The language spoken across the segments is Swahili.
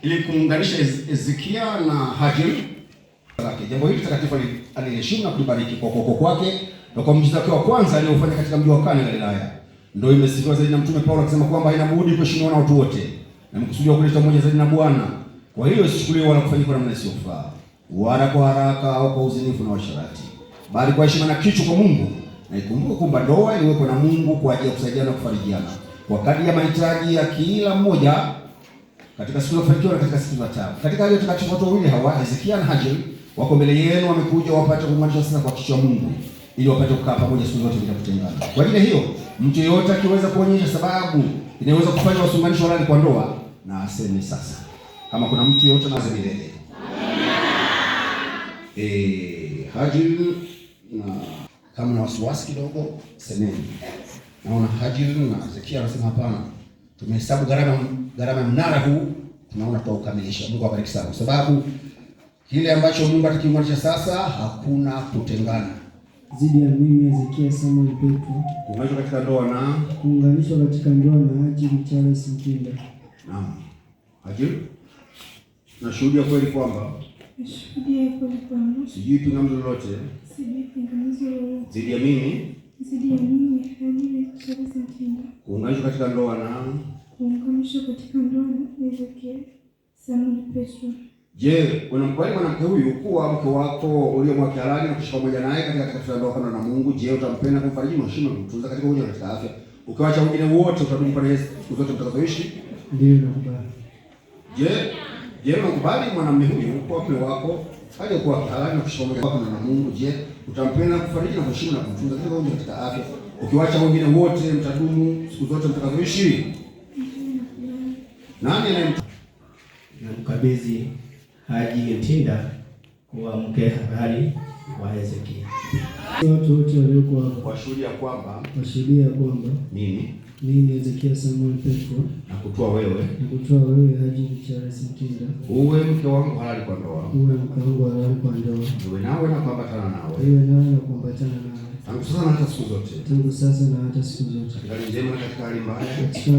ili kuunganisha Ezekia na Hajar. Jambo hili takatifu aliheshimu na kulibariki kwa ukoko kwake na kwa muujiza wake wa kwanza aliofanya katika mji wa Kana Galilaya. Ndio imesifiwa zaidi na Mtume Paulo akisema kwamba haina budi kuheshimiwa na watu wote na mkusudiwa kuleta umoja zaidi na Bwana. Kwa hiyo isichukuliwe wala kufanyika kwa namna isiyofaa, wala kwa haraka au kwa uzinifu na washarati, bali kwa heshima na kicho kwa Mungu. Na ikumbuke kwamba ndoa iliwekwa na Mungu kwa ajili ya kusaidiana na kufarijiana kwa kadri ya mahitaji ya kila mmoja katika siku za kufanikiwa na katika siku za taabu. Katika hiyo takatifu watu wawili hawa, Ezekia na Hajar, wako mbele yenu, wamekuja wapate kuunganishwa sasa kwa kicho Mungu, ili wapate kukaa pamoja siku zote bila kutengana. Kwa ajili hiyo, mtu yeyote akiweza kuonyesha sababu inaweza kufanya wasiunganishwe halali kwa ndoa, na aseme sasa. Kama kuna mtu yeyote na milele. Hajar, na kama na wasiwasi kidogo semeni. Naona Hajar na Ezekia anasema hapana. Tumehesabu gharama ya mnara huu, tunaona tutakamilisha. Mungu awabariki sana, kwa sababu kile ambacho Mungu atakiunganisha sasa hakuna kutengana. Zidi ya mimi Ezekia Samuel Petro, kuunganishwa katika ndoa na kuunganishwa katika ndoa na Hajar Charles Mtinda. Naam. Hajar, nashuhudia kweli kwamba sijui pingamizi lolote zidi ya mimi Hajar Charles Mtinda, kuunganishwa katika ndoa na Ezekia Samuel Petro. Je, unamkubali mwanamke huyu kuwa mke wako uliyemweka halali na kuishi pamoja naye katika ndoa kando na Mungu? Je, utampenda, kumfariji, mheshimu na kumtunza katika umoja na katika afya? Ukiwacha wengine wote utadumu pale siku zote mtakazoishi? Ndio, nakubali. Je, unamkubali mwanamume huyu kuwa mke wako aliyekuwa halali na kuishi pamoja kando na Mungu? Je, utampenda, kumfariji na mheshimu na kumtunza katika umoja na katika afya? Ukiwacha wengine wote mtadumu siku zote mtakazoishi? Nani namkabidhi Hajar Mtinda kuwa mke halali wa Ezekia. Watu wote waliokuwa washuhudia kwamba mimi Ezekia Samuel Petro nakutoa wewe Hajar Charles Mtinda uwe mke wangu halali kwa ndoa, niwe nawe na kuambatana nawe tangu sasa na hata siku zote, katika hali njema na katika hali mbaya, katika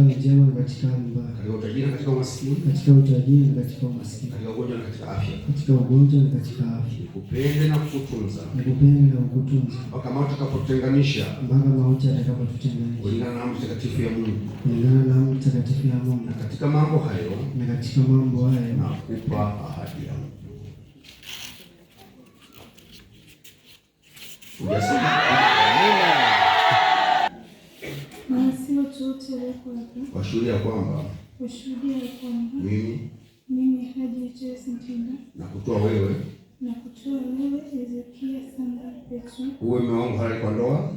utajiri na katika umaskini, katika ugonjwa na katika afya, nikupende na kukutunza mpaka mauti atakapotutenganisha, kulingana na amri takatifu ya Mungu. Na katika mambo hayo nakupa ahadi yangu. Washuhudia kwamba mimi Hajar Charles Mtinda nakutoa wewe Ezekia Samuel Petro uwe mume wangu halali kwa ndoa,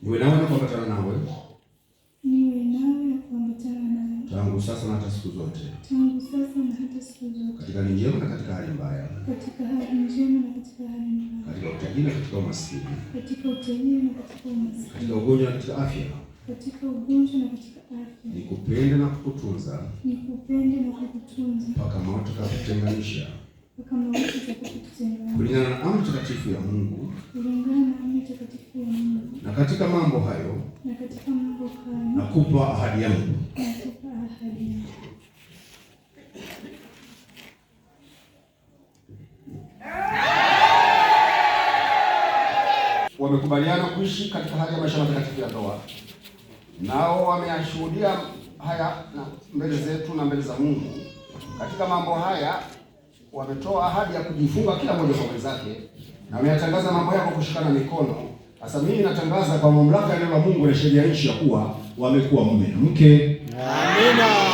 niwe nawe na kuambatana nawe tangu sasa na hata siku zote, katika hali njema na katika hali mbaya, katika utajiri na katika umaskini, katika ugonjwa na katika afya, nikupende na kukutunza mpaka mauti atakapotutenganisha, kulingana na amri takatifu ya Mungu. Na katika mambo hayo nakupa ahadi yangu. Wamekubaliana kuishi katika hali ya maisha matakatifu ya ndoa, nao wameashuhudia haya na mbele zetu na mbele za Mungu. Katika mambo haya wametoa ahadi ya kujifunga kila mmoja kwa mwenzake, na wameyatangaza mambo yao kwa kushikana mikono. Sasa mimi natangaza kwa mamlaka ya neno la Mungu na sheria ya nchi ya kuwa wamekuwa mume na mke. Amina.